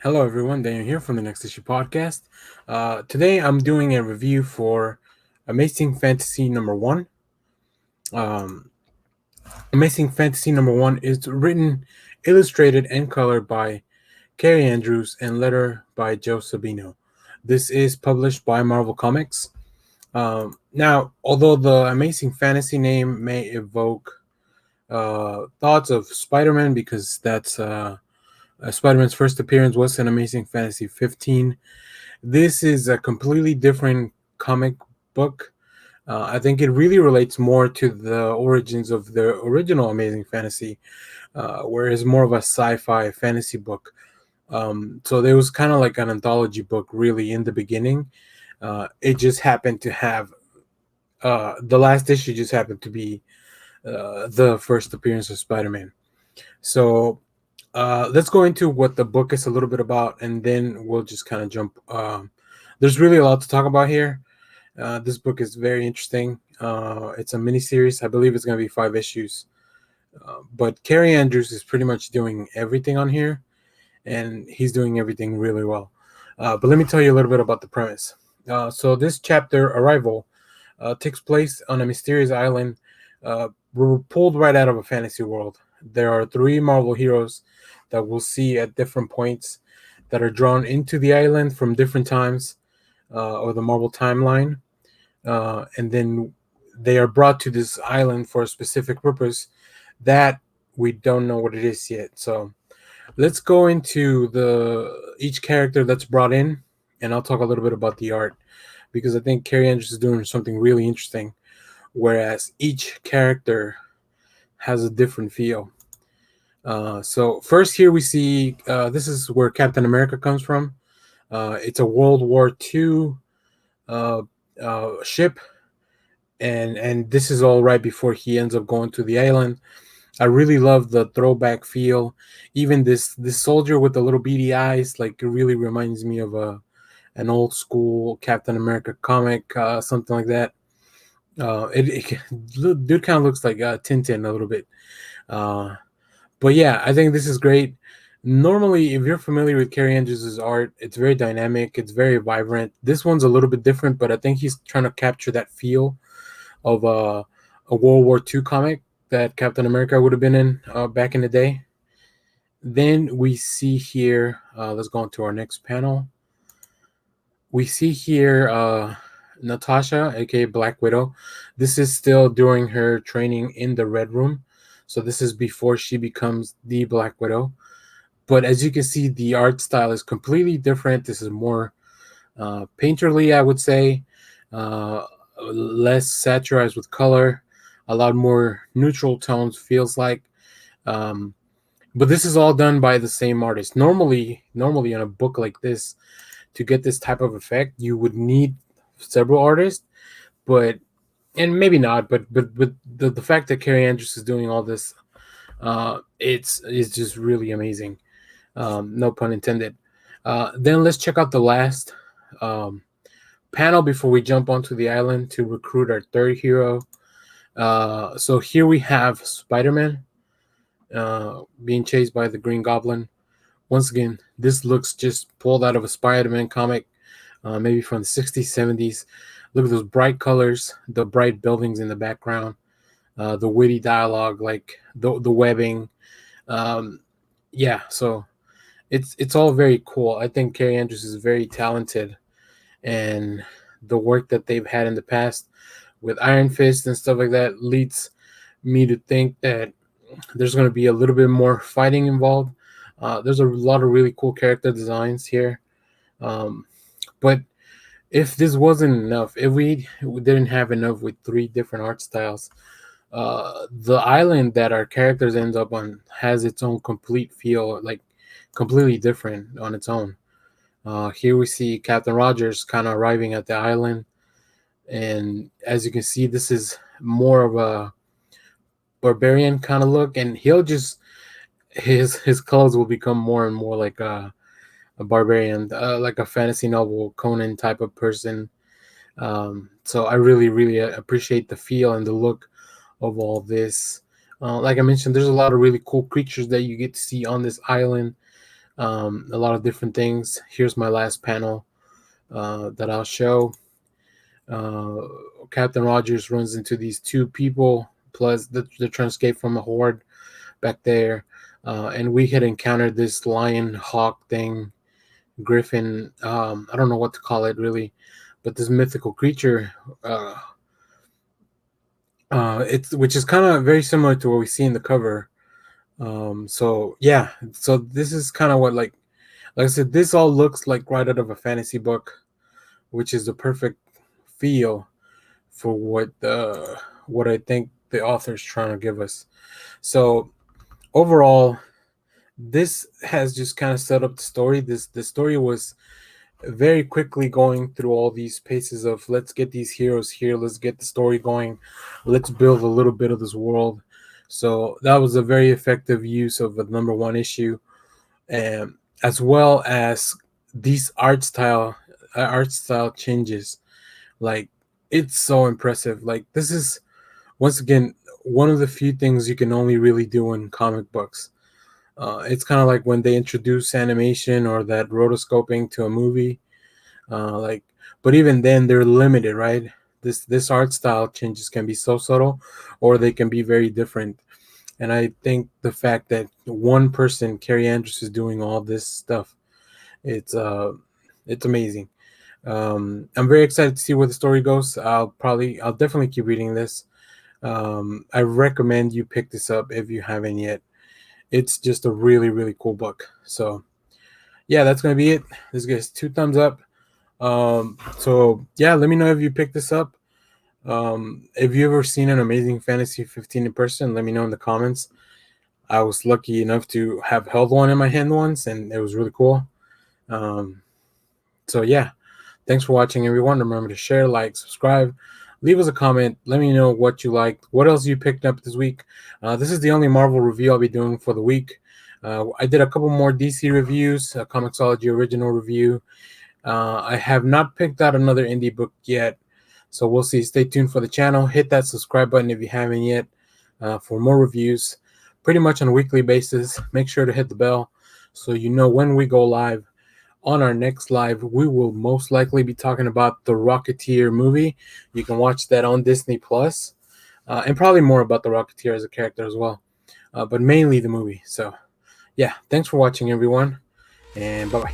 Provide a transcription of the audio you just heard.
Hello, everyone. Daniel here from the Next Issue Podcast. Today, I'm doing a review for Amazing Fantasy number one. Um, Amazing Fantasy number one is written, illustrated, and colored by Kaare Andrews and letter by Joe Sabino. This is published by Marvel Comics. Now, although the Amazing Fantasy name may evoke thoughts of Spider-Man because that's Spider-Man's first appearance was in Amazing Fantasy 15. This is a completely different comic book. I think it really relates more to the origins of the original Amazing Fantasy, where it's more of a sci-fi fantasy book. So there was kind of like an anthology book, really, in the beginning. It just happened to have the last issue just happened to be the first appearance of Spider-Man. So let's go into what the book is a little bit about, and then we'll just kind of jump. There's really a lot to talk about here. This book is very interesting. It's a mini series. I believe it's going to be 5 issues. But Kaare Andrews is pretty much doing everything on here, and he's doing everything really well. But let me tell you a little bit about the premise. So this chapter, Arrival, takes place on a mysterious island. We're pulled right out of a fantasy world. There are 3 Marvel heroes that we'll see at different points that are drawn into the island from different times of the Marvel timeline. And then they are brought to this island for a specific purpose that we don't know what it is yet. So let's go into the each character that's brought in, and I'll talk a little bit about the art because I think Kaare Andrews is doing something really interesting, whereas each character has a different feel. So first here we see this is where Captain America comes from. It's a World War II uh, ship, and this is all right before he ends up going to the island. I really love the throwback feel. Even this soldier with the little beady eyes, like, it really reminds me of an old school Captain America comic, something like that. Dude kind of looks like Tintin a little bit. Uh, but yeah, I think this is great. Normally, if you're familiar with Kaare Andrews' art, it's very dynamic, it's very vibrant. This one's a little bit different, but I think he's trying to capture that feel of a World War II comic that Captain America would have been in back in the day. Then we see here, let's go on to our next panel. We see here Natasha, aka Black Widow. This is still during her training in the Red Room. So this is before she becomes the Black Widow. But as you can see, the art style is completely different. This is more painterly, I would say, less saturized with color, a lot more neutral tones, feels like. Um, but this is all done by the same artist. Normally on a book like this, to get this type of effect, you would need several artists, but and maybe not, but the fact that Kaare Andrews is doing all this, it's just really amazing. No pun intended. Then let's check out the last um, panel before we jump onto the island to recruit our third hero. So here we have Spider-Man being chased by the Green Goblin. Once again, this looks just pulled out of a Spider-Man comic, maybe from the 60s, 70s. Look at those bright colors, the bright buildings in the background, the witty dialogue, like the webbing. Um, yeah, so it's all very cool. I think Kaare Andrews is very talented, and the work that they've had in the past with Iron Fist and stuff like that leads me to think that there's going to be a little bit more fighting involved. There's a lot of really cool character designs here. Um, but if this wasn't enough, if we didn't have enough with 3 different art styles, the island that our characters end up on has its own complete feel, like completely different on its own. Here we see Captain Rogers kind of arriving at the island, and as you can see, this is more of a barbarian kind of look, and he'll just his clothes will become more and more like a barbarian, like a fantasy novel Conan type of person. So I really appreciate the feel and the look of all this. Like I mentioned, there's a lot of really cool creatures that you get to see on this island. A lot of different things. Here's my last panel that I'll show. uh, Captain Rogers runs into these two people, plus they're trying to escape from a horde back there. And we had encountered this lion hawk thing, griffin. I don't know what to call it really, but this mythical creature. It's which is kind of very similar to what we see in the cover. So yeah, so this is kind of what like I said, this all looks like right out of a fantasy book, which is the perfect feel for what I think the author's trying to give us. So overall, this has just kind of set up the story. The story was very quickly going through all these paces of let's get these heroes here, let's get the story going, let's build a little bit of this world. So that was a very effective use of a number one issue, and as well as these art style changes. Like, it's so impressive. Like, this is once again one of the few things you can only really do in comic books. It's kind of like when they introduce animation or that rotoscoping to a movie. Like, but even then they're limited, right? This art style changes can be so subtle, or they can be very different. And I think the fact that one person, Kaare Andrews, is doing all this stuff, it's it's amazing. I'm very excited to see where the story goes. I'll definitely keep reading this. I recommend you pick this up if you haven't yet. It's just a really, really cool book. So yeah, that's gonna be it. This gets 2 thumbs up. So yeah, let me know if you picked this up. If you ever seen an Amazing Fantasy 15 in person, let me know in the comments. I was lucky enough to have held one in my hand once, and it was really cool. Um, so yeah, thanks for watching, everyone. Remember to share, like, subscribe, leave us a comment. Let me know what you liked, what else you picked up this week. This is the only Marvel review I'll be doing for the week. I did a couple more DC reviews, a Comixology original review. I have not picked out another indie book yet, so we'll see. Stay tuned for the channel. Hit that subscribe button if you haven't yet for more reviews, pretty much on a weekly basis. Make sure to hit the bell so you know when we go live. On our next live, we will most likely be talking about the Rocketeer movie. You can watch that on Disney Plus, and probably more about the Rocketeer as a character as well, but mainly the movie. So yeah, thanks for watching, everyone, and bye-bye.